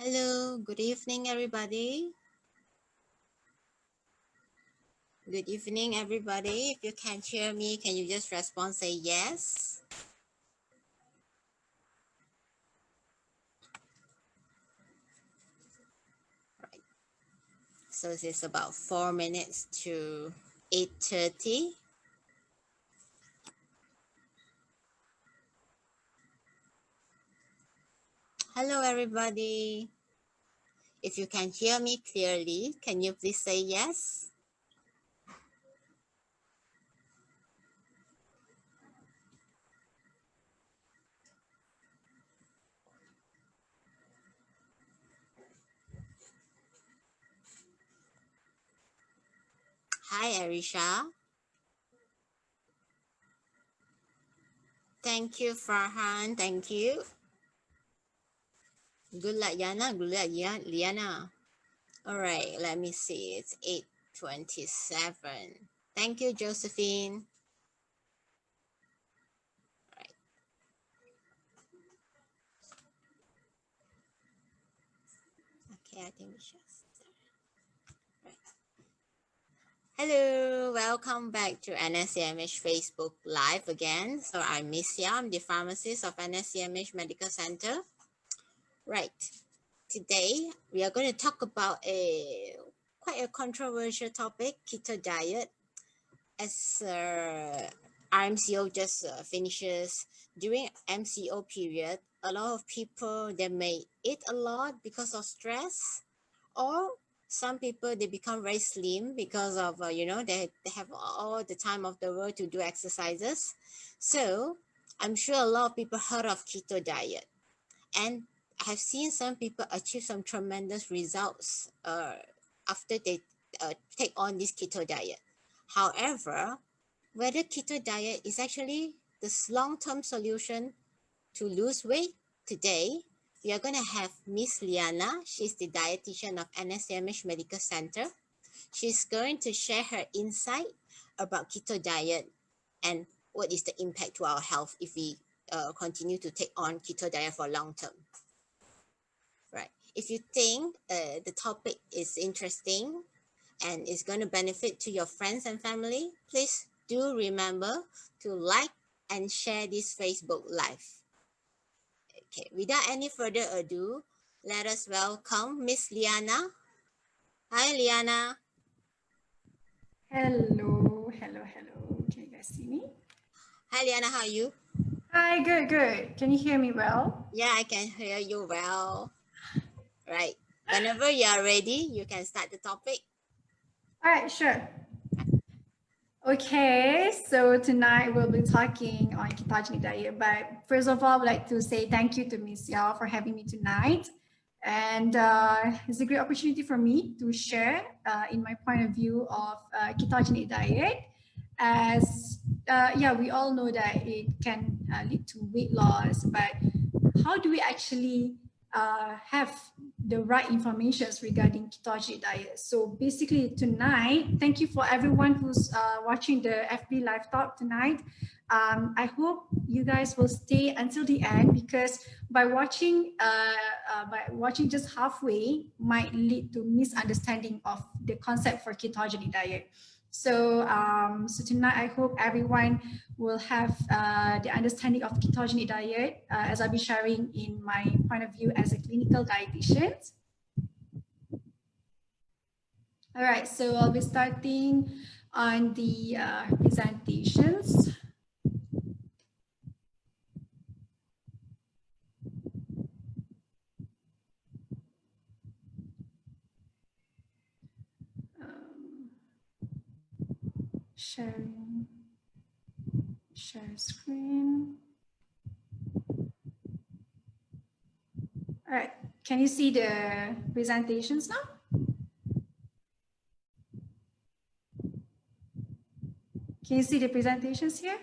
Hello, good evening, everybody. Good evening, everybody. If you can hear me, can you just respond, say yes? Right. So it's about 4 minutes to 8:30. Hello, everybody. If you can hear me clearly, can you please say yes? Hi, Arisha. Thank you, Farhan. Thank you. Good luck, Yana. Good luck, Liana. All right, let me see. It's 8:27. Thank you, Josephine. Right. Okay, I think we should start. Right. Hello, welcome back to NSCMH Facebook Live again. So I'm Missia, I'm the pharmacist of NSCMH Medical Center. Right. Today we are going to talk about quite a controversial topic, keto diet. As RMCO just finishes, during MCO period, a lot of people, they may eat a lot because of stress, or some people, they become very slim because of they have all the time of the world to do exercises. So I'm sure a lot of people heard of keto diet, and I've seen some people achieve some tremendous results after they take on this keto diet. However, whether keto diet is actually this long-term solution to lose weight, today we are going to have Miss Liana. She's the dietitian of NSCMH Medical Center. She's going to share her insight about keto diet and what is the impact to our health if we continue to take on keto diet for long term. Right. If you think the topic is interesting and is going to benefit to your friends and family, please do remember to like and share this Facebook Live. Okay, without any further ado, let us welcome Miss Liana. Hi, Liana. Hello. Can you guys see me? Hi, Liana, how are you? Hi, good. Can you hear me well? Yeah, I can hear you well. Right. Whenever you are ready, you can start the topic. All right, sure. Okay, so tonight we'll be talking on ketogenic diet. But first of all, I'd like to say thank you to Miss Yao for having me tonight. And it's a great opportunity for me to share in my point of view of ketogenic diet. As we all know that it can lead to weight loss, but how do we actually have the right information regarding ketogenic diet? So basically tonight, thank you for everyone who's watching the FB live talk tonight. I hope you guys will stay until the end, because by watching just halfway might lead to misunderstanding of the concept for ketogenic diet. So, so tonight I hope everyone will have the understanding of ketogenic diet as I'll be sharing in my point of view as a clinical dietitian. All right, so I'll be starting on the presentations. Share screen. All right, can you see the presentations now? Can you see the presentations here?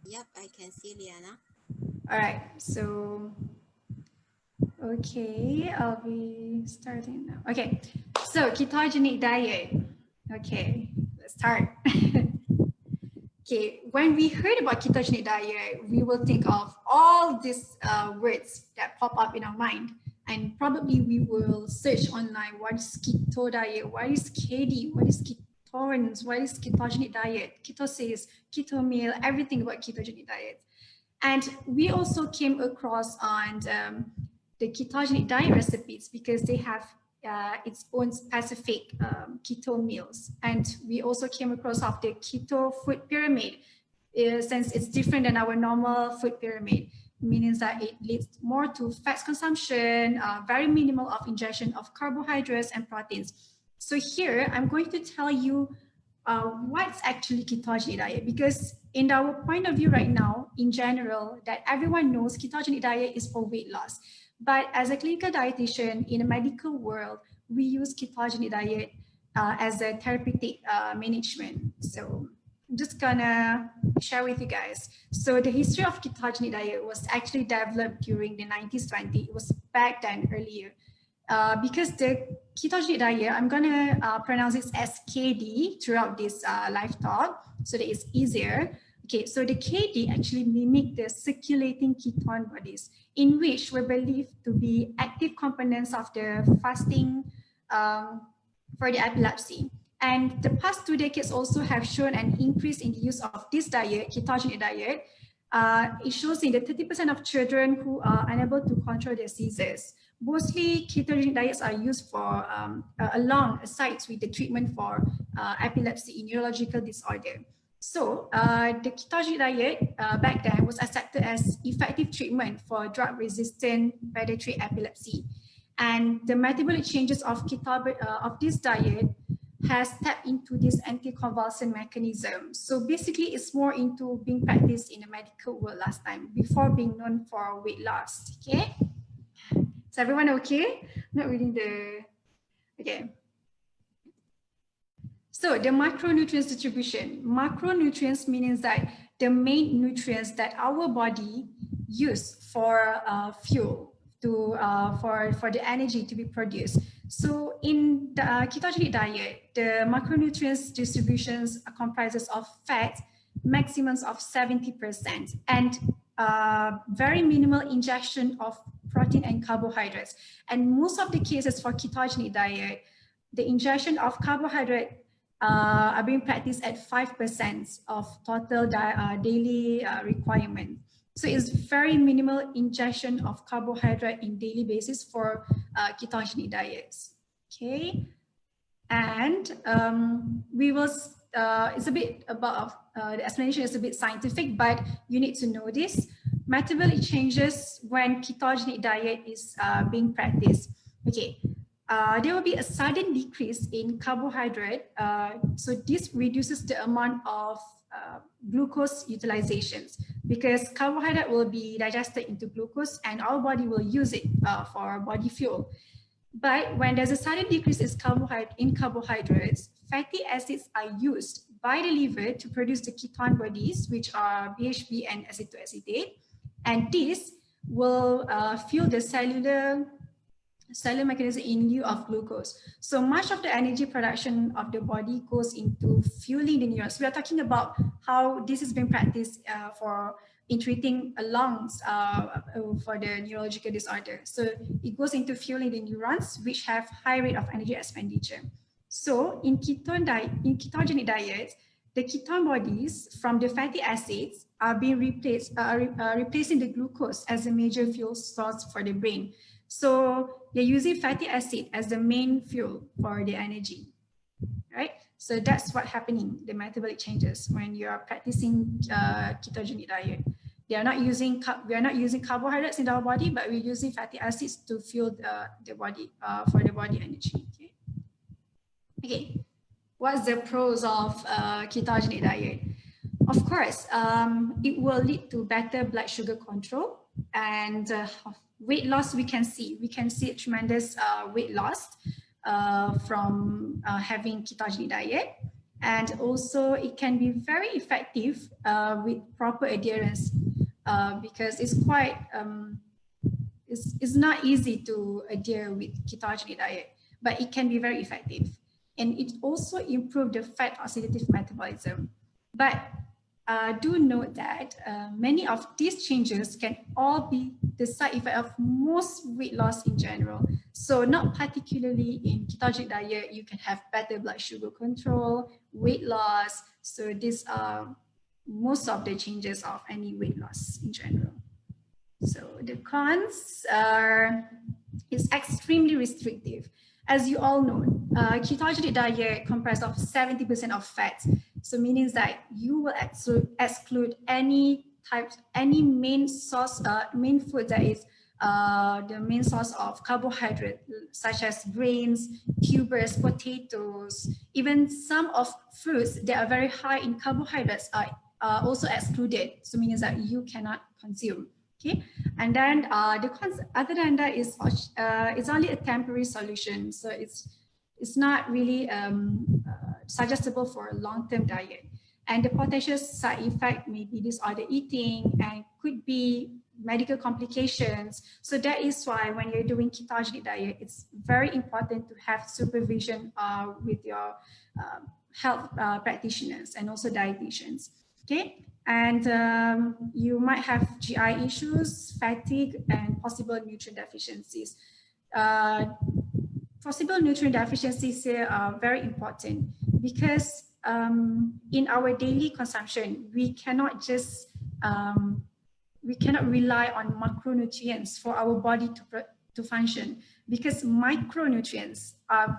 Yep, I can see Liana. All right, so, okay, I'll be starting now. Okay, so ketogenic diet. Okay, let's start. Okay, when we heard about ketogenic diet, we will think of all these words that pop up in our mind. And probably we will search online, what is keto diet, what is KD, what is ketones, what is ketogenic diet, ketosis, keto meal, everything about ketogenic diet. And we also came across on the ketogenic diet recipes because they have its own specific keto meals. And we also came across of the keto food pyramid, since it's different than our normal food pyramid, meaning that it leads more to fats consumption, very minimal of ingestion of carbohydrates and proteins. So here, I'm going to tell you what's actually ketogenic diet, because in our point of view right now, in general, that everyone knows ketogenic diet is for weight loss. But as a clinical dietitian in the medical world, we use ketogenic diet as a therapeutic management. So I'm just gonna share with you guys. So the history of ketogenic diet was actually developed during the 1920s. It was back then earlier. Because the ketogenic diet, I'm gonna pronounce it as KD throughout this live talk so that it's easier. Okay, so the KD actually mimic the circulating ketone bodies, in which were believed to be active components of the fasting for the epilepsy. And the past 2 decades also have shown an increase in the use of this diet, ketogenic diet. It shows in the 30% of children who are unable to control their seizures. Mostly ketogenic diets are used for alongside with the treatment for epilepsy, neurological disorder. So the ketogenic diet back then was accepted as effective treatment for drug-resistant predatory epilepsy. And the metabolic changes of this diet has tapped into this anticonvulsant mechanism. So basically it's more into being practiced in the medical world last time before being known for weight loss, okay? Is everyone okay? Not reading the, okay. So the macronutrients distribution. Macronutrients means that the main nutrients that our body use for fuel, for the energy to be produced. So in the ketogenic diet, the macronutrients distributions comprises of fat, maximums of 70%, and very minimal ingestion of protein and carbohydrates. And most of the cases for ketogenic diet, the ingestion of carbohydrate are being practiced at 5% of total daily requirement. So it's very minimal ingestion of carbohydrate in daily basis for ketogenic diets. Okay, and we will. It's a bit about the explanation is a bit scientific, but you need to know this. Metabolic changes when ketogenic diet is being practiced. Okay. There will be a sudden decrease in carbohydrate. So this reduces the amount of glucose utilizations, because carbohydrate will be digested into glucose and our body will use it for body fuel. But when there's a sudden decrease in carbohydrates, fatty acids are used by the liver to produce the ketone bodies, which are BHB and acetoacetate. And this will fuel the cellular mechanism in lieu of glucose. So much of the energy production of the body goes into fueling the neurons. We are talking about how this has been practiced in treating lungs for the neurological disorder. So it goes into fueling the neurons, which have high rate of energy expenditure. So in ketogenic diets, the ketone bodies from the fatty acids are being replacing the glucose as a major fuel source for the brain. So they're using fatty acid as the main fuel for the energy, right? So that's what's happening, the metabolic changes when you are practicing ketogenic diet. We are not using carbohydrates in our body, but we're using fatty acids to fuel the body for the body energy. Okay. What's the pros of ketogenic diet? Of course, it will lead to better blood sugar control and weight loss. We can see tremendous weight loss from having ketogenic diet, and also it can be very effective with proper adherence because it's quite it's not easy to adhere with ketogenic diet, but it can be very effective, and it also improves the fat oxidative metabolism. But do note that many of these changes can all be the side effect of most weight loss in general. So not particularly in ketogenic diet, you can have better blood sugar control, weight loss. So these are most of the changes of any weight loss in general. So the cons are, it's extremely restrictive. As you all know, ketogenic diet comprises of 70% of fats. So meaning that you will exclude any types, any main source, main food that is the main source of carbohydrate, such as grains, tubers, potatoes, even some of fruits that are very high in carbohydrates are also excluded. So meaning that you cannot consume. Okay, and then the cons other than that is it's only a temporary solution, so it's not really suggestible for a long-term diet. And the potential side effect may be disorder eating and could be medical complications. So that is why when you're doing ketogenic diet, it's very important to have supervision with your health practitioners and also dietitians. Okay. And you might have GI issues, fatigue, and possible nutrient deficiencies. Possible nutrient deficiencies here are very important because in our daily consumption, we cannot just we cannot rely on macronutrients for our body to function, because micronutrients are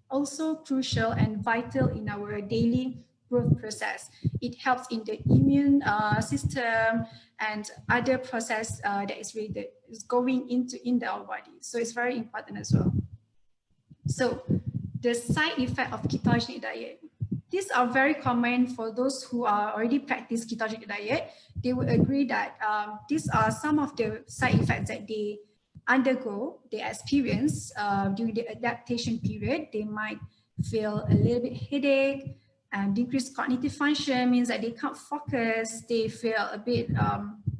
also crucial and vital in our daily growth process. It helps in the immune system and other process that is going in our body. So it's very important as well. So the side effect of ketogenic diet, these are very common for those who are already practice ketogenic diet. They will agree that these are some of the side effects that they undergo, they experience during the adaptation period. They might feel a little bit headache, and decreased cognitive function means that they can't focus. They feel a bit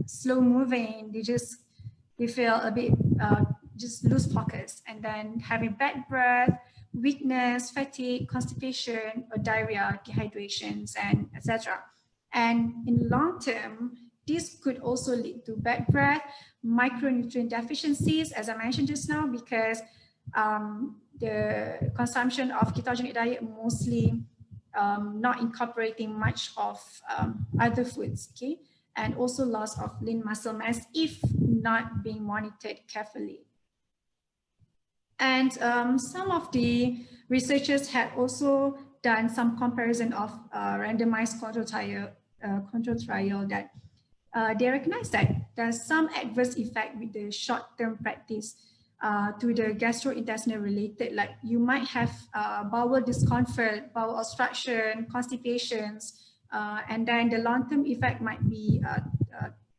slow moving. They feel a bit just lose focus, and then having bad breath, weakness, fatigue, constipation, or diarrhea, dehydrations, and etc. And in long term, this could also lead to bad breath, micronutrient deficiencies, as I mentioned just now, because the consumption of ketogenic diet mostly not incorporating much of other foods, okay? And also loss of lean muscle mass if not being monitored carefully. And some of the researchers had also done some comparison of randomized control trial that they recognize that there's some adverse effect with the short-term practice to the gastrointestinal related, like you might have bowel discomfort, bowel obstruction, constipations, and then the long-term effect might be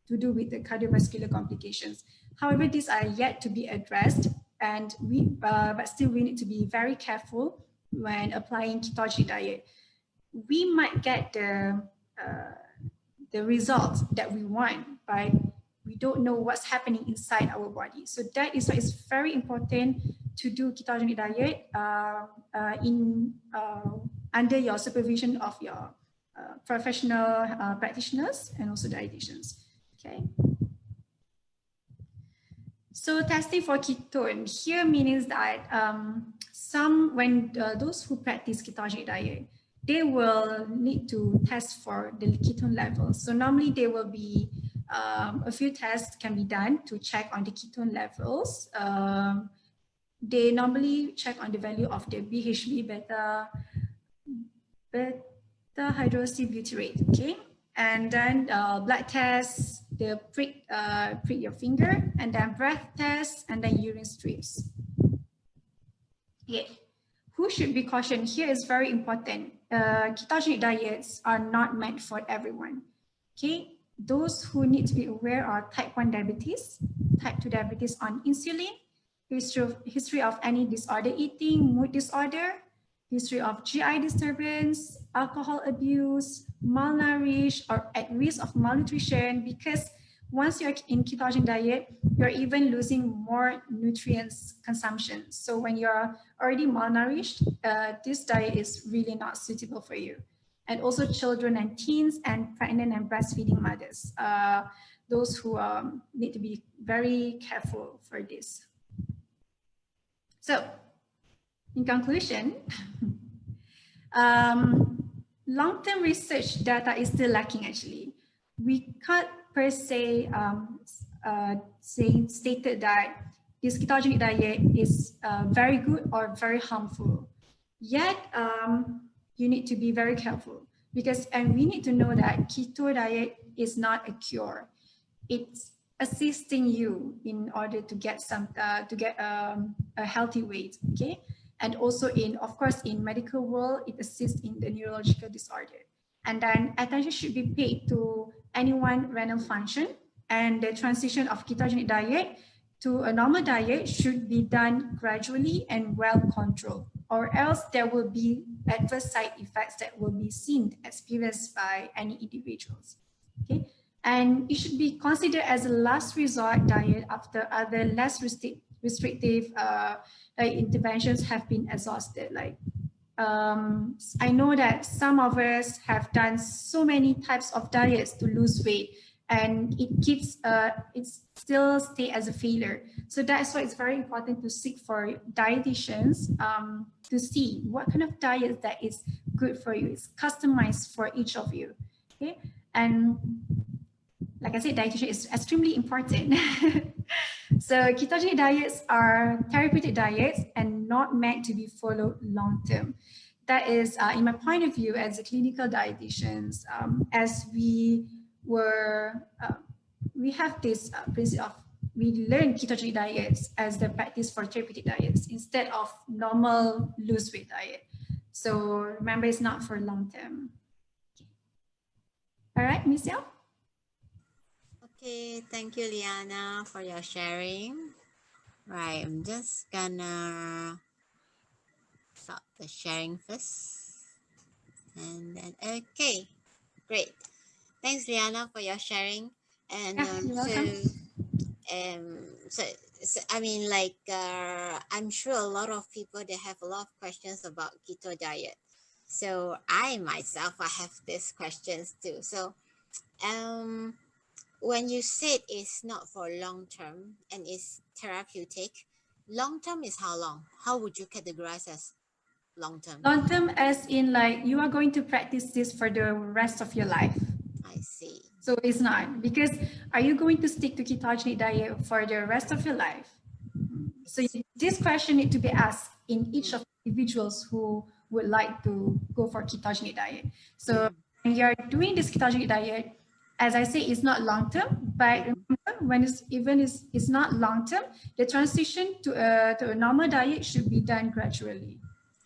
to do with the cardiovascular complications. However, these are yet to be addressed, and but still we need to be very careful when applying ketogenic diet. We might get the results that we want, but we don't know what's happening inside our body. So that is why it's very important to do ketogenic diet under your supervision of your professional practitioners and also dietitians. Okay. So testing for ketone here means that those who practice ketogenic diet, they will need to test for the ketone levels. So normally there will be a few tests can be done to check on the ketone levels. They normally check on the value of the BHB, beta hydroxybutyrate, okay? And then blood tests, they prick your finger, and then breath tests, and then urine strips. Okay. Who should be cautioned here is very important. Ketogenic diets are not meant for everyone. Okay, those who need to be aware are type 1 diabetes, type 2 diabetes on insulin, history of any disorder eating, mood disorder, history of GI disturbance, alcohol abuse, malnourished, or at risk of malnutrition, because once you're in ketogenic diet, you're even losing more nutrients consumption. So when you're already malnourished, this diet is really not suitable for you. and also children and teens and pregnant and breastfeeding mothers. Those who need to be very careful for this. So, in conclusion, long-term research data is still lacking actually. We can't per se stated that this ketogenic diet is very good or very harmful. Yet, you need to be very careful because, and we need to know that keto diet is not a cure. It's assisting you in order to get a healthy weight, okay? And also of course, in medical world, it assists in the neurological disorder. And then attention should be paid to anyone renal function, and the transition of ketogenic diet to a normal diet should be done gradually and well controlled, or else there will be adverse side effects that will be experienced by any individuals, okay? And it should be considered as a last resort diet after other less restrictive interventions have been exhausted. Like I know that some of us have done so many types of diets to lose weight, and it still stay as a failure. So that's why it's very important to seek for dietitians to see what kind of diet that is good for you. It's customized for each of you, okay? And like I said, dietitian is extremely important. So ketogenic diets are therapeutic diets and not meant to be followed long-term. That is, in my point of view, as a clinical dietitians, as we have this principle of, we learn ketogenic diets as the practice for therapeutic diets instead of normal lose weight diet. So remember, it's not for long-term. Okay. All right, Miss Yao? Okay, thank you, LIYANA, for your sharing. Right, I'm just gonna stop the sharing first. And then, okay, great. Thanks, LIYANA, for your sharing. And You're welcome. so I mean, like, I'm sure a lot of people, they have a lot of questions about keto diet. So I myself, I have these questions too. So, when you said it's not for long term and it's therapeutic, long term is how long? How would you categorize as long term? Long term as in like you are going to practice this for the rest of your life. I see. So it's not, because are you going to stick to ketogenic diet for the rest of your life? So this question need to be asked in each of the individuals who would like to go for ketogenic diet. So when you're doing this ketogenic diet, as I say, it's not long term, but remember, when it's not long term, the transition to a normal diet should be done gradually.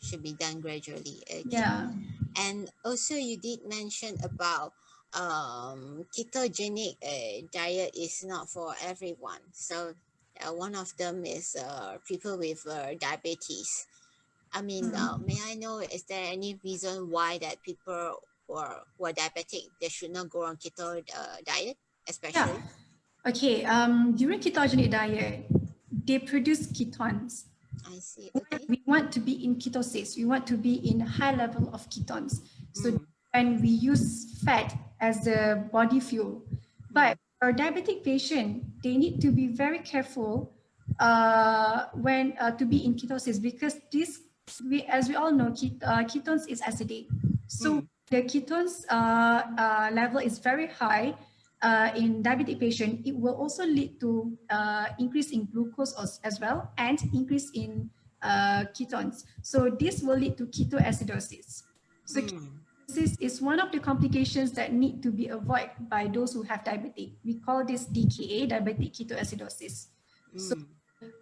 Should be done gradually. Okay. Yeah. And also you did mention about ketogenic diet is not for everyone. So one of them is people with diabetes. I mean, may I know, is there any reason why that people who are diabetic, they should not go on keto diet, especially? Yeah. Okay. During ketogenic diet, they produce ketones. I see. Okay. We want to be in ketosis. We want to be in high level of ketones. So when we use fat as the body fuel, but for diabetic patient, they need to be very careful when to be in ketosis, because as we all know, ketones is acidic. So the ketones level is very high. In diabetic patient, it will also lead to increase in glucose as well, and increase in ketones. So this will lead to ketoacidosis. So ketoacidosis is one of the complications that need to be avoided by those who have diabetic. We call this DKA, diabetic ketoacidosis. So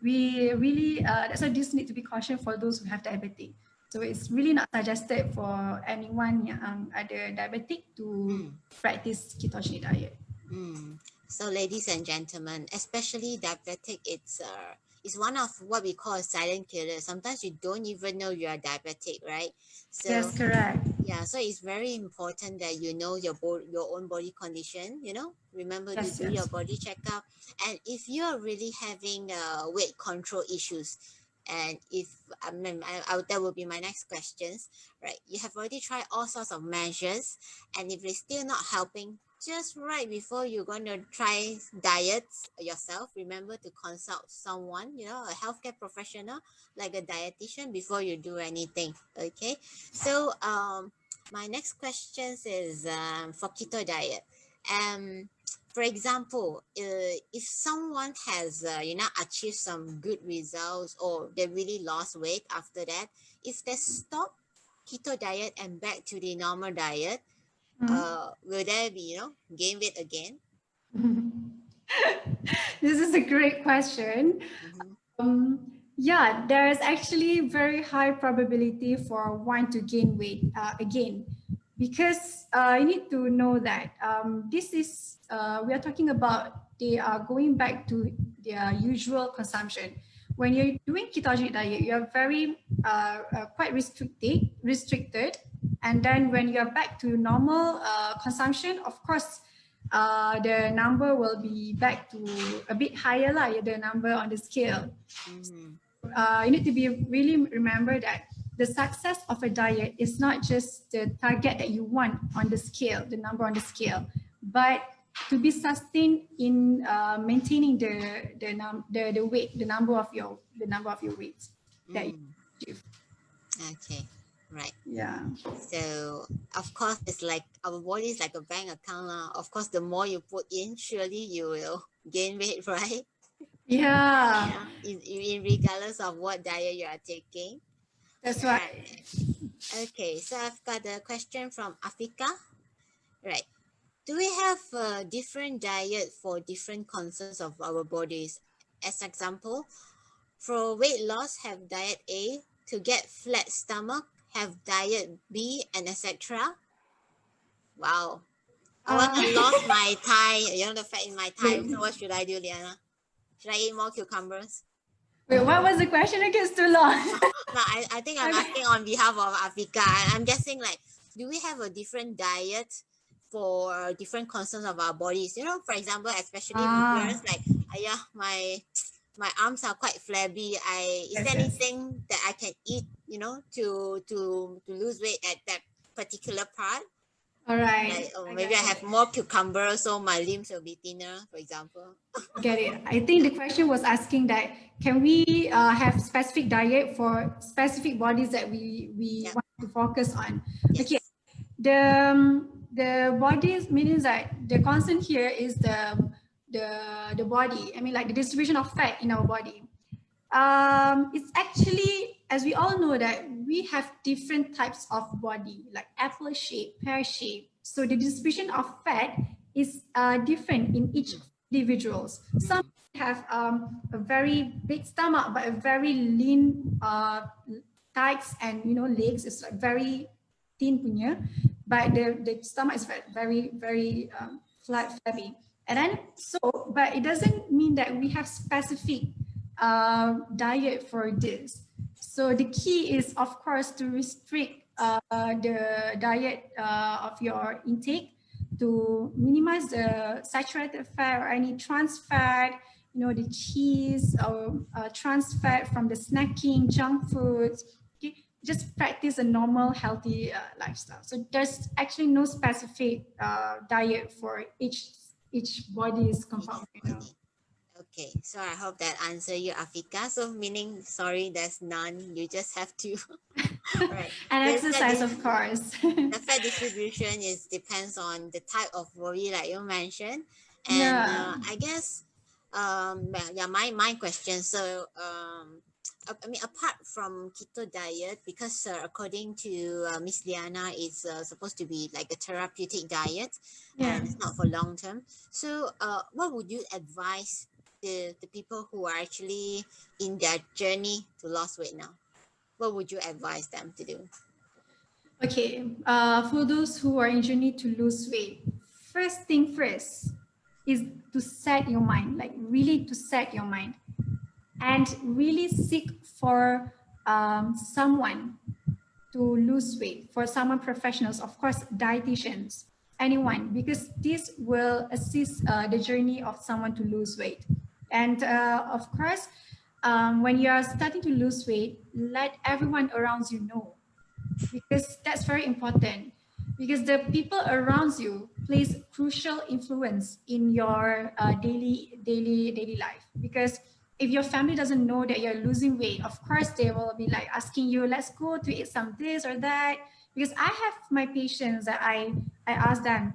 we really, that's why this need to be cautioned for those who have diabetic. So it's really not suggested for anyone yang ada diabetic to practice ketogenic diet. So ladies and gentlemen, especially diabetic, it's one of what we call a silent killer. Sometimes you don't even know you are diabetic, right? So, yes, correct. Yeah, so it's very important that you know your own body condition, you know, remember to do your body checkup. And if you're really having weight control issues, And if that will be my next questions, right? You have already tried all sorts of measures, and if it's still not helping, just right before you're going to try diets yourself, remember to consult someone, a healthcare professional like a dietitian before you do anything. Okay, so my next question is for keto diet. For example, if someone has achieved some good results, or they really lost weight after that, if they stop keto diet and back to the normal diet, will there be gain weight again? This is a great question. Mm-hmm. Yeah, there is actually very high probability for one to gain weight again, because you need to know that this is we are talking about they are going back to their usual consumption. When you're doing ketogenic diet, you are very quite restricted, and then when you are back to normal consumption, of course the number will be back to a bit higher lah, the number on the scale. Mm-hmm. You need to be really remember that the success of a diet is not just the target that you want on the scale, the number on the scale, but to be sustained in maintaining the weight, the number of your weights that you achieve. Okay, right. Yeah. So of course, it's like our body is like a bank account lah. Of course, the more you put in, surely you will gain weight, right? Yeah. In regardless of what diet you are taking. That's right. Okay, so I've got a question from Afika. Right. Do we have a different diet for different concerns of our bodies? As example, for weight loss, have diet A. To get flat stomach, have diet B, and etc. Wow. I want to lose my thigh, the fat in my thigh. So what should I do, Liana? Should I eat more cucumbers? Wait, what was the question again? It's too long. No, I think I'm asking on behalf of Afika. I'm guessing, like, do we have a different diet for different concerns of our bodies? For example, especially girls, like, my arms are quite flabby. Is there anything that I can eat, to lose weight at that particular part? All right. Like, maybe I have more cucumbers, so my limbs will be thinner, for example. Get it. I think the question was asking that can we have specific diet for specific bodies that we want to focus on? Yes. Okay. The bodies means that the concern here is the body. I mean, like the distribution of fat in our body. It's actually, as we all know, that we have different types of body, like apple shape, pear shape. So the distribution of fat is different in each individuals. Some have a very big stomach, but a very lean thighs and legs is like very thin punya, but the stomach is very very flat, flabby. And then but it doesn't mean that we have specific diet for this. So the key is, of course, to restrict the diet of your intake to minimize the saturated fat or any trans fat, the cheese or trans fat from the snacking, junk foods. Okay? Just practice a normal, healthy lifestyle. So there's actually no specific diet for each body's component. Okay, so I hope that answer you, Afika. So meaning, sorry, there's none. You just have to right. And exercise, of course. The fat distribution depends on the type of body, like you mentioned. And I guess, my question. So, I mean, apart from keto diet, because according to Miss Liana, it's supposed to be like a therapeutic diet, and it's not for long term. So, what would you advise the people who are actually in their journey to lose weight now? What would you advise them to do? Okay, for those who are in journey to lose weight, first thing first is to set your mind, like really to set your mind and really seek for someone to lose weight, for someone professionals, of course, dietitians, anyone, because this will assist the journey of someone to lose weight. And of course, when you are starting to lose weight, let everyone around you know, because that's very important, because the people around you plays crucial influence in your daily life. Because if your family doesn't know that you're losing weight, of course they will be like asking you, let's go to eat some this or that. Because I have my patients that I ask them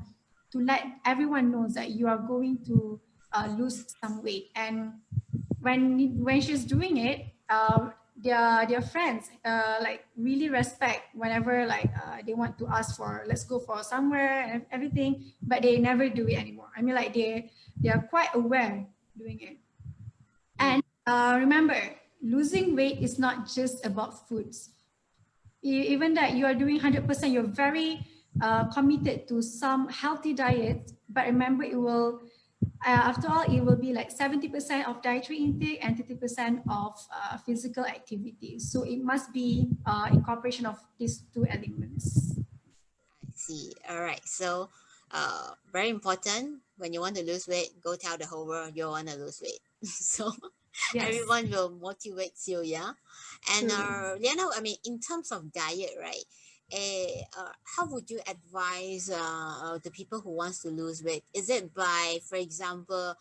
to let everyone knows that you are going to lose some weight. And when she's doing it, their friends like really respect whenever like they want to ask for, let's go for somewhere and everything, but they never do it anymore. I mean, like they are quite aware doing it. And remember, losing weight is not just about foods. Even that you are doing 100%, you're very committed to some healthy diet, but remember, it will after all, it will be like 70% of dietary intake and 30% of physical activity. So it must be incorporation of these two elements. I see. All right. So, very important, when you want to lose weight, go tell the whole world you want to lose weight. So Yes, everyone will motivate you. Yeah. And true. Liana, I mean, in terms of diet, right? How would you advise the people who wants to lose weight? Is it by, for example,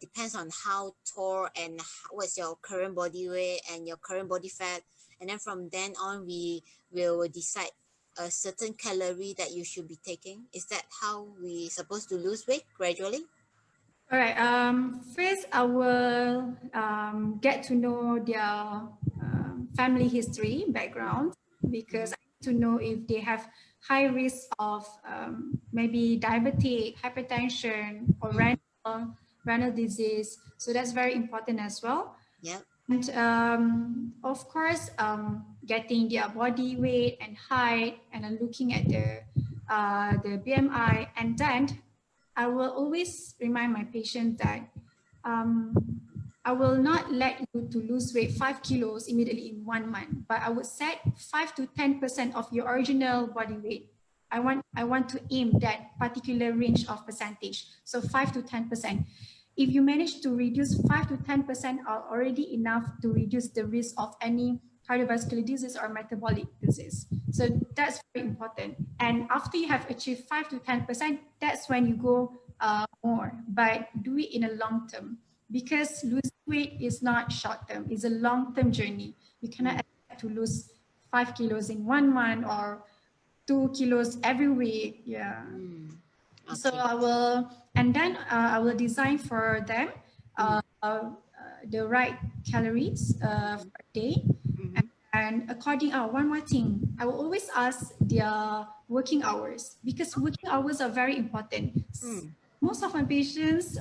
depends on how tall and what's your current body weight and your current body fat, and then from then on we will decide a certain calorie that you should be taking? Is that how we supposed to lose weight gradually? All right. First, I will get to know their family history background, because I need to know if they have high risk of maybe diabetic, hypertension, or renal disease. So that's very important as well. Yep. And of course, getting their body weight and height, and then looking at the BMI. And then I will always remind my patient that um, I will not let you to lose weight 5 kilos immediately in 1 month, but I would set 5 to 10% of your original body weight. I want to aim that particular range of percentage. So 5 to 10%. If you manage to reduce 5 to 10% are already enough to reduce the risk of any cardiovascular disease or metabolic disease. So that's very important. And after you have achieved 5 to 10%, that's when you go more, but do it in a long term, because losing weight is not short term, it's a long term journey. You cannot expect to lose 5 kilos in 1 month or 2 kilos every week. Yeah. So Okay. I will, and then I will design for them Mm. the right calories for a day. Mm-hmm. And according, one more thing, I will always ask their working hours, because working hours are very important. Mm. Most of my patients,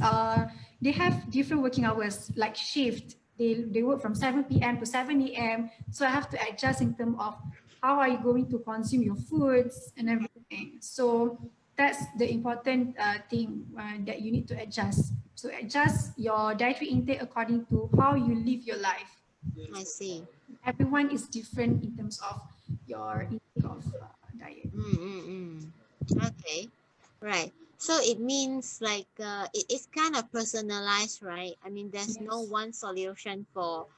they have different working hours, like shift. They work from 7 p.m. to 7 a.m. So I have to adjust in terms of how are you going to consume your foods and everything. So that's the important thing that you need to adjust. So adjust your dietary intake according to how you live your life. I see. Everyone is different in terms of your intake of diet. Mm-mm-mm. Okay. Right. So it means like it is kind of personalized, right? I mean, there's no Yes. one solution for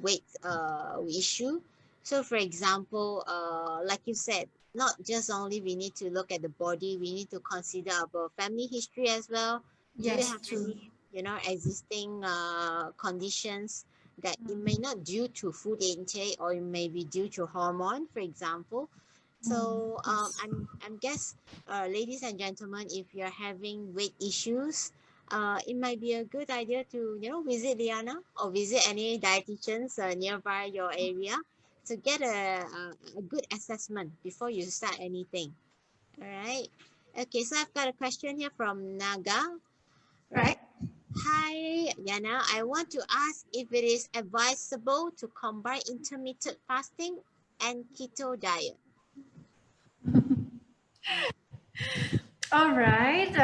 weight issue. So for example, like you said, not just only we need to look at the body, we need to consider our family history as well. Do you Yes, have true. any, existing conditions that it may not due to food intake, or it may be due to hormone, for example? So Yes. I'm guess, ladies and gentlemen, if you're having weight issues, it might be a good idea to visit Liana or visit any dietitians nearby your area to get a good assessment before you start anything. All right. Okay, so I've got a question here from Naga. Right. Right. Hi, Yana. I want to ask if it is advisable to combine intermittent fasting and keto diet. All right.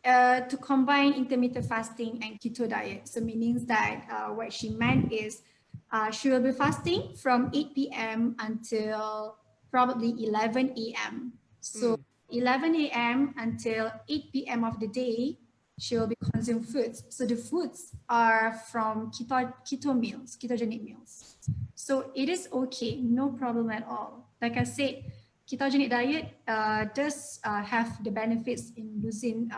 To combine intermittent fasting and keto diet. So means that what she meant is she will be fasting from 8 p.m. until probably 11 a.m. So Mm, 11 a.m. until 8 p.m. of the day, she will be consume foods. So the foods are from ketogenic meals. So it is okay, no problem at all. Like I said, ketogenic diet does have the benefits in losing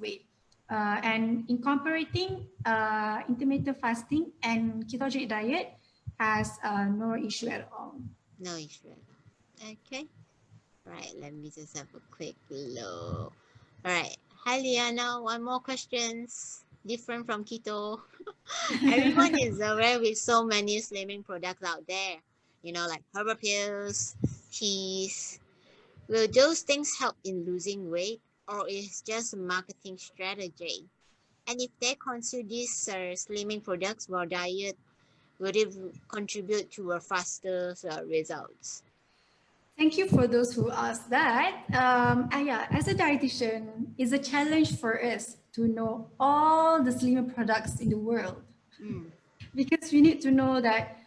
weight. And incorporating intermittent fasting and ketogenic diet has no issue at all. No issue. Okay. Right. Let me just have a quick look. All right. Hi, Liana. One more questions. Different from keto. Everyone is aware with so many slimming products out there. You know, like herbal pills, teas. Will those things help in losing weight, or is just a marketing strategy? And if they consume these slimming products for diet, would it contribute to a faster results? Thank you for those who asked that. Yeah, as a dietitian, it's a challenge for us to know all the slimming products in the world Mm. because we need to know that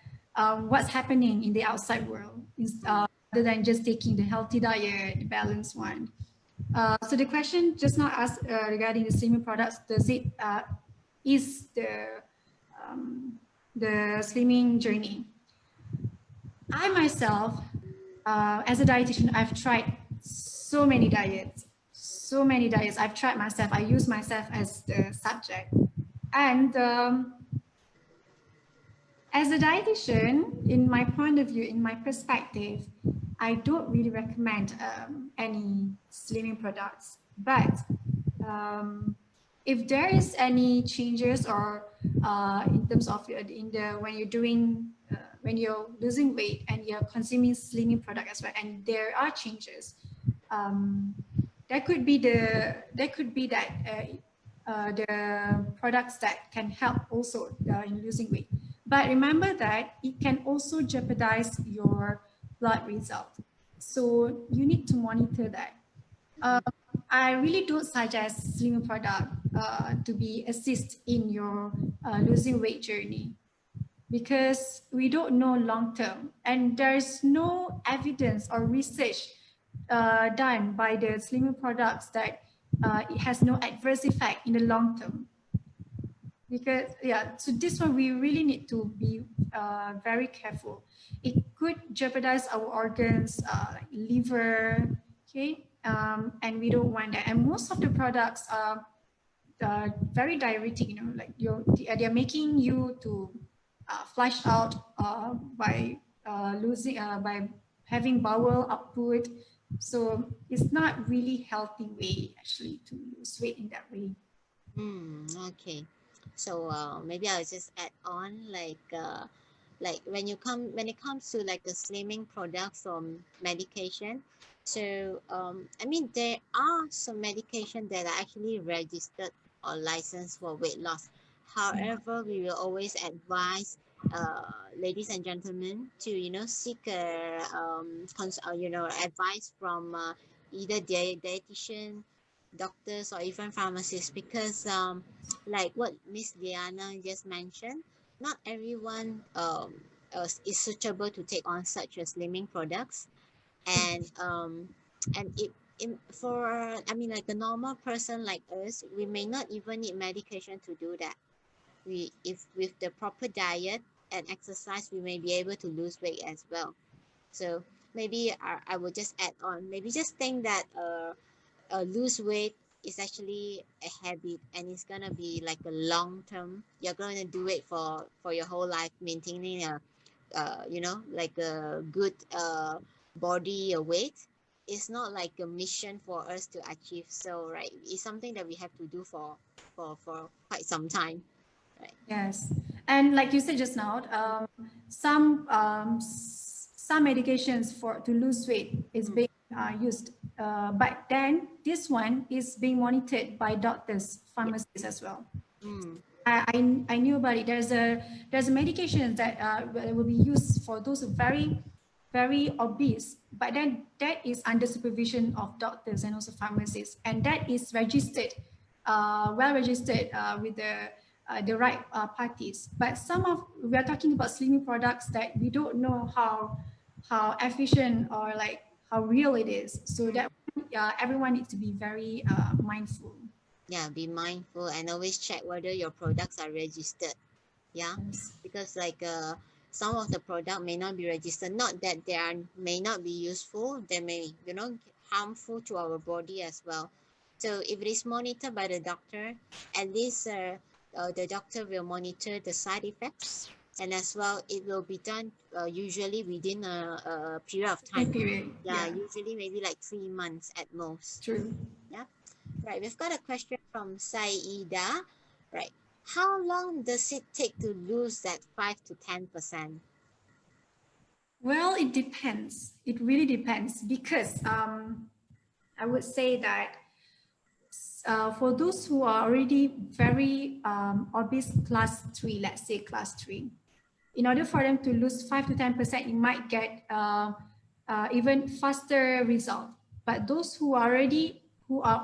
what's happening in the outside world rather than just taking the healthy diet, the balanced one. So the question just now asked regarding the slimming products, does it is the slimming journey? I myself, as a dietitian, I've tried so many diets, so many diets. I've tried myself. I use myself as the subject, and as a dietitian, in my point of view, in my perspective, I don't really recommend any slimming products. But if there is any changes or in terms of when you're doing when you're losing weight and you're consuming slimming product as well, and there are changes, that could be the products that can help also in losing weight. But remember that it can also jeopardize your blood result. So you need to monitor that. I really don't suggest slimming product to be assist in your losing weight journey because we don't know long term and there is no evidence or research done by the slimming products that it has no adverse effect in the long term. Because so this one we really need to be very careful. It could jeopardize our organs like liver, okay, and we don't want that. And most of the products are very diuretic, like they're making you to flush out by losing by having bowel output. So it's not really healthy way actually to lose weight in that way. Okay. So maybe I'll just add on like when it comes to like the slimming products or medication. So I mean there are some medication that are actually registered or licensed for weight loss. However, we will always advise ladies and gentlemen to seek advice from either dietitian, doctors, or even pharmacists because like what Miss Liana just mentioned, not everyone is suitable to take on such as slimming products, and it for I mean like a normal person like us, we may not even need medication to do that. We if with the proper diet and exercise, we may be able to lose weight as well. So maybe I will just add on, maybe just think that lose weight is actually a habit and it's gonna be like a long term. You're gonna do it for your whole life, maintaining a like a good body or weight. It's not like a mission for us to achieve. So right, it's something that we have to do for quite some time, right? Yes, and like you said just now, some medications for to lose weight is being used, but then this one is being monitored by doctors, Yeah. pharmacists as well. Mm. I knew about it. There's a medication that will be used for those who very obese, but then that is under supervision of doctors and also pharmacists, and that is registered, well registered with the right parties. But we are talking about slimming products that we don't know how efficient or like how real it is. So that everyone needs to be very mindful. Yeah, be mindful and always check whether your products are registered. Yeah, because like some of the product may not be registered, not that they are may not be useful, they may, you know, harmful to our body as well. So if it is monitored by the doctor, at least the doctor will monitor the side effects, and as well it will be done usually within a period of Same time. period. Yeah, Yeah, usually maybe like 3 months at most. true. Yeah. Right, we've got a question from Saida. Right. How long does it take to lose that 5 to 10%? Well, it depends. It really depends because I would say that for those who are already very obese class 3, let's say class 3, in order for them to lose 5 to 10%, you might get even faster result. But those who are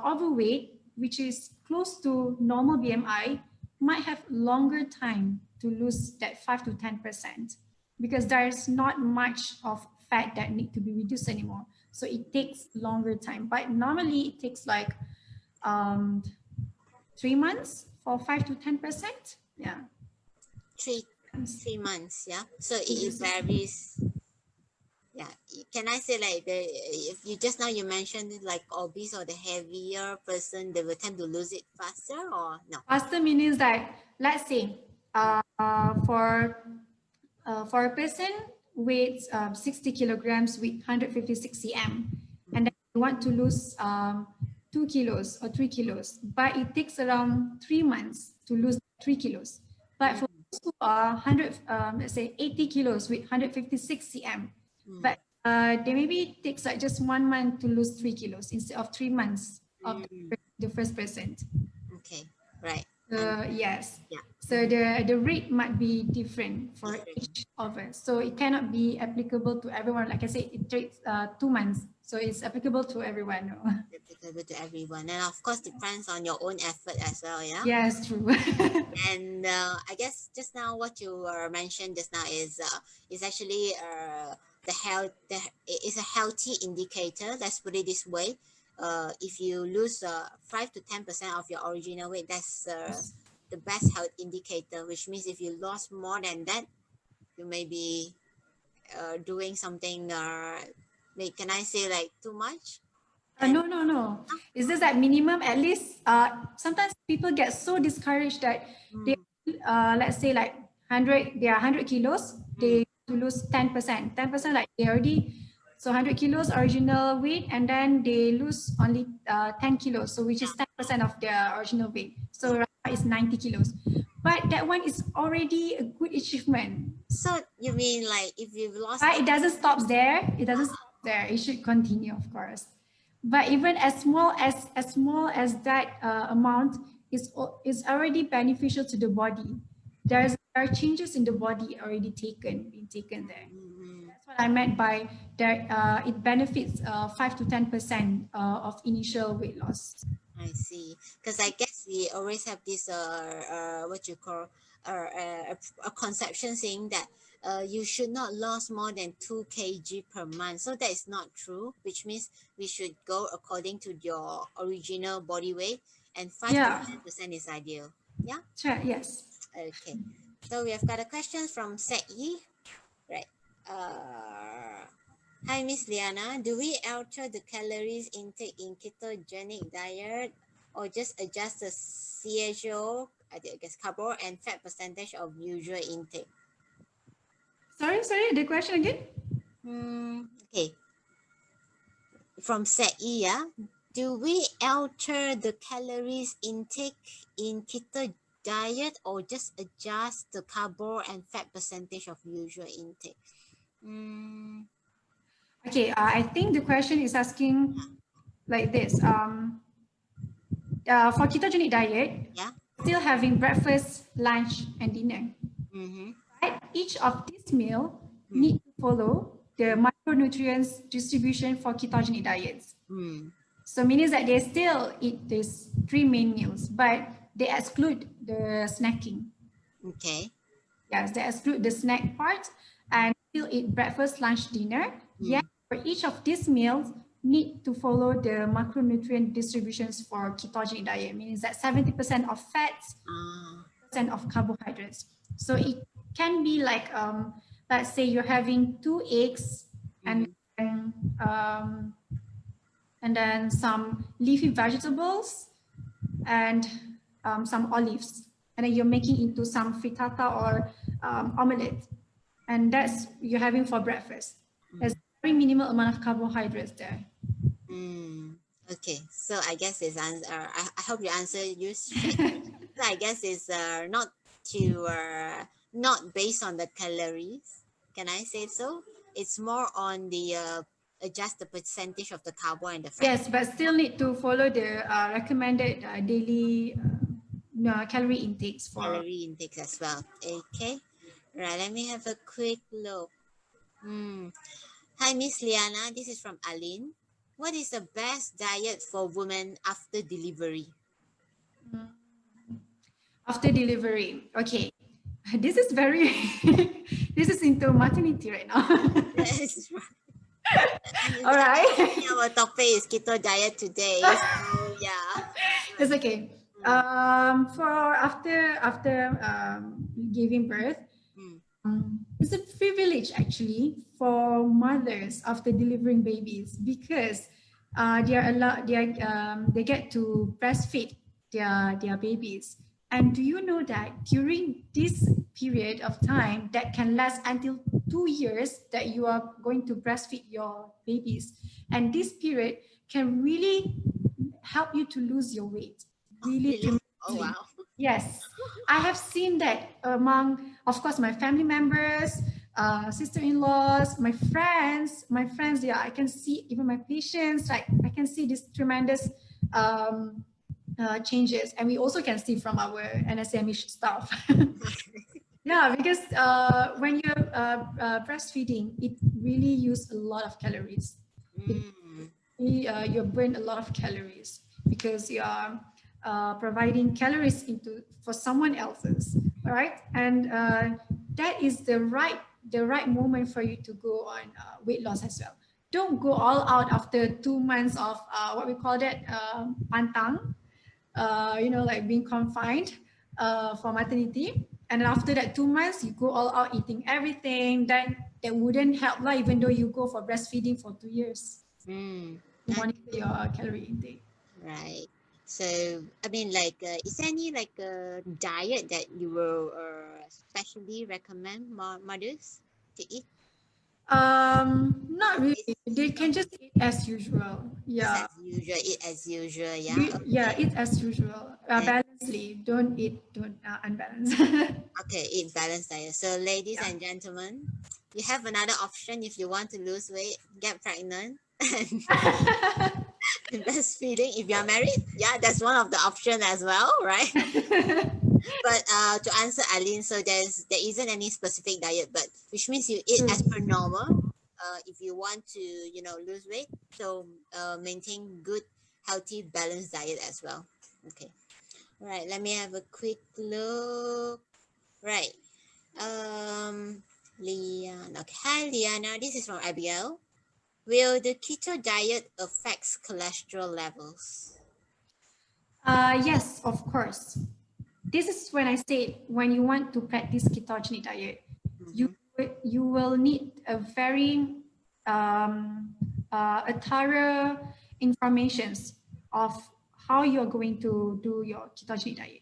overweight, which is close to normal BMI, might have longer time to lose that 5 to 10% because there's not much of fat that need to be reduced anymore. So it takes longer time. But normally it takes like um, 3 months for 5 to 10%. Yeah. Three, 3 months, yeah. So it, 3 to it 6. varies. Yeah. Can I say like the if you just now you mentioned it like obese or the heavier person, they will tend to lose it faster or no? Faster means that, let's say, Mm. for a person weighs 60 kilograms with 156 cm, and then you want to lose 2 kilos or 3 kilos, but it takes around 3 months to lose 3 kilos. But for Mm. those who are 100, let's say 80 kilos with 156 cm, Mm. but they maybe takes like just 1 month to lose 3 kilos instead of 3 months of Mm. the first person. Okay. Right. And Yes. yeah. So the rate might be different for Different. each of us. So it cannot be applicable to everyone. Like I said, it takes 2 months. So it's applicable to everyone. Applicable to everyone, and of course depends on your own effort as well. Yeah. Yes, true. And I guess just now what you mentioned just now is actually the health. Is a healthy indicator. Let's put it this way. If you lose 5 to 10% of your original weight, that's the best health indicator. Which means if you lost more than that, you may be doing something. Can I say like too much? And No, no, no. It's just that minimum at least. Sometimes people get so discouraged that they, mm, let's say like 100, they are 100 kilos, mm, they to lose 10%. 10% like they already, so 100 kilos original weight, and then they lose only 10 kilos, so which is 10% of their original weight. So right now it's 90 kilos. But that one is already a good achievement. so you mean like if you've lost But it doesn't stop there. It doesn't stop there. It should continue, of course. But even as small as that amount is already beneficial to the body. There are changes in the body already being taken there. mm, That's what I meant by that. It benefits 5 to 10% of initial weight loss. I see. Because I guess we always have this what you call a conception saying that you should not lose more than 2 kg per month. So that is not true, which means we should go according to your original body weight, and 5 to Yeah, 10% is ideal. Yeah. sure. Yes. Okay. So we have got a question from Seti. Right. Uh, Hi, Miss Liana. Do we alter the calories intake in ketogenic diet or just adjust the CHO, I guess carbo and fat percentage of usual intake? Sorry. The question again. Okay. From set E, yeah. Do we alter the calories intake in keto diet or just adjust the carbo and fat percentage of usual intake? Mm, Okay. I think the question is asking like this. For ketogenic diet, yeah. still having breakfast, lunch, and dinner. Mm-hmm. Right? Each of these meal Mm, need to follow the macronutrients distribution for ketogenic diets. mm, So meaning that they still eat these three main meals, but they exclude the snacking. okay. Yes, they exclude the snack part and still eat breakfast, lunch, dinner. Yet Mm, for each of these meals, need to follow the macronutrient distributions for ketogenic diet, means that 70% of fats, Ah. percent of carbohydrates. So it can be like, let's say you're having 2 eggs and then, um, and then some leafy vegetables and some olives, and then you're making into some frittata or omelette, and that's you're having for breakfast. There's very minimal amount of carbohydrates there. Okay, so I guess it's I hope you answer you straight. So I guess it's not based on the calories. Can I say so? It's more on the adjust the percentage of the carbo and the fat. Yes, but still need to follow the recommended daily calorie intakes for Calorie intakes as well. Okay, right. Let me have a quick look. Hi, Miss Liana. This is from Aline. What is the best diet for women after delivery? after delivery. Okay, this is very this is into maternity right now. Yes, All right. Our topic is keto diet today. So yeah, It's okay. For after giving birth, it's a privilege actually for mothers after delivering babies, because they are allowed they get to breastfeed their babies. And do you know that during this period of time that can last until 2 years that you are going to breastfeed your babies, and this period can really help you to lose your weight really really? Oh tremendously. wow. Yes, I have seen that among, of course, my family members, sister-in-laws, my friends. Yeah, I can see even my patients. Like I can see this tremendous changes, and we also can see from our NSMH staff. Yeah, because when you're breastfeeding, it really uses a lot of calories. You burn a lot of calories because you are providing calories into for someone else's, right? And that is the right moment for you to go on weight loss as well. Don't go all out after 2 months of what we call that pantang, like being confined for maternity. And then after that 2 months, you go all out eating everything. Then that wouldn't help, like, even though you go for breastfeeding for 2 years. Monitor your calorie intake. Right. So, I mean, like, is there any like diet that you will especially recommend mothers to eat? Not really. They can just eat as usual. Yeah. Eat as usual. Yeah. Yeah, eat as usual. Balancedly. Don't eat unbalanced. Okay, eat balanced diet. So, ladies and gentlemen, you have another option if you want to lose weight, get pregnant, and breastfeeding. If you're married, yeah, that's one of the options as well, right? But to answer Aline, so there isn't any specific diet, but which means you eat as per normal. If you want to lose weight, so maintain good, healthy, balanced diet as well. Okay, all right. Let me have a quick look. Right. Liana. Okay. Hi, Liana. This is from Abigail. Will the keto diet affects cholesterol levels? Yes, of course. This is when I said when you want to practice ketogenic diet, you will need a very a thorough informations of how you are going to do your ketogenic diet.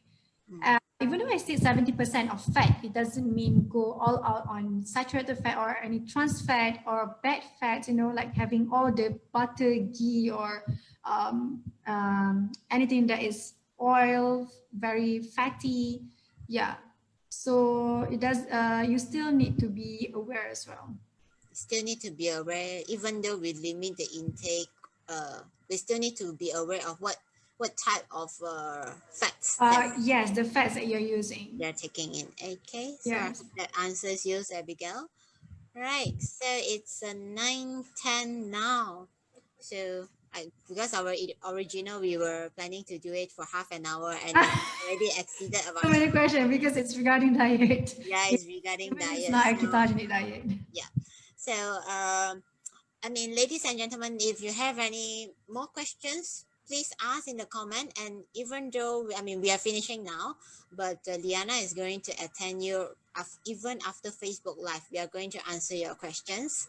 Even though I say 70% of fat, it doesn't mean go all out on saturated fat or any trans fat or bad fats, like having all the butter, ghee, or anything that is oil, very fatty. Yeah. So it does, you still need to be aware as well. Still need to be aware, even though we limit the intake, we still need to be aware of what type of fats yes, the fats that you're using. they're taking in. Okay, so Yes. that answers yours, Abigail. Right, so it's a 9:10 now. So because our original, we were planning to do it for half an hour, and already exceeded about. So many questions because it's regarding diet. Yeah, it's regarding diet. It's not a ketogenic diet. Yeah. So I mean, ladies and gentlemen, if you have any more questions, please ask in the comment. And even though, I mean, we are finishing now, but LIYANA is going to attend you even after Facebook Live. We are going to answer your questions.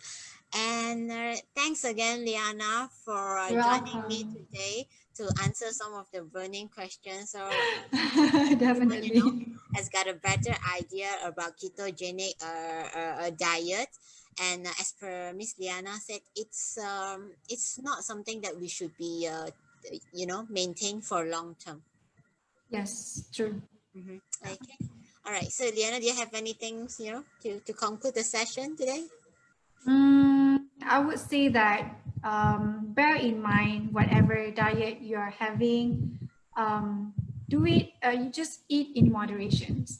And thanks again, LIYANA, for You're joining me welcome. today to answer some of the burning questions. So everyone, Definitely. has got a better idea about ketogenic diet. And as per Miss LIYANA said, it's not something that we should be maintain for long term. Yes, true. Okay. All right. So LIYANA, do you have anything to conclude the session today? I would say that bear in mind whatever diet you are having, do it. You just eat in moderations.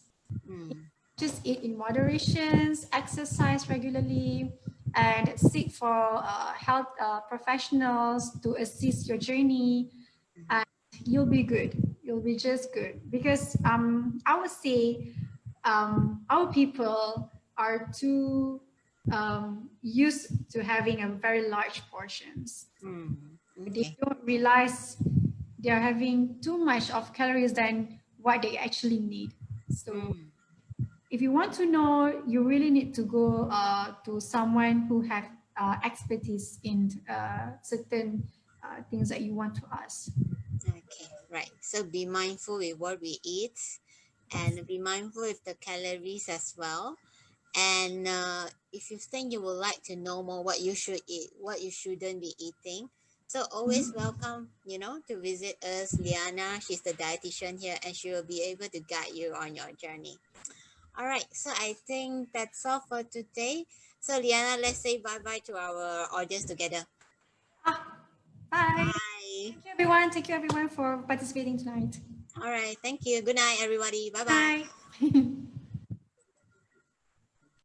Mm. Just eat in moderations, exercise regularly, and seek for health professionals to assist your journey, and you'll be good. You'll be just good because I would say our people are too used to having a very large portions. Mm. They Okay. don't realize they are having too much of calories than what they actually need. So Mm. if you want to know, you really need to go to someone who have expertise in certain things that you want to ask. Okay. Right. So be mindful with what we eat, and be mindful with the calories as well. And if you think you would like to know more what you should eat, what you shouldn't be eating, so always Mhm. welcome, to visit us, LIYANA. She's the dietitian here, and she will be able to guide you on your journey. All right, so I think that's all for today. So LIYANA, let's say bye bye to our audience together. Ah, bye. Bye. Thank you, everyone. Thank you, everyone, for participating tonight. All right, thank you. Good night, everybody. Bye bye. Bye.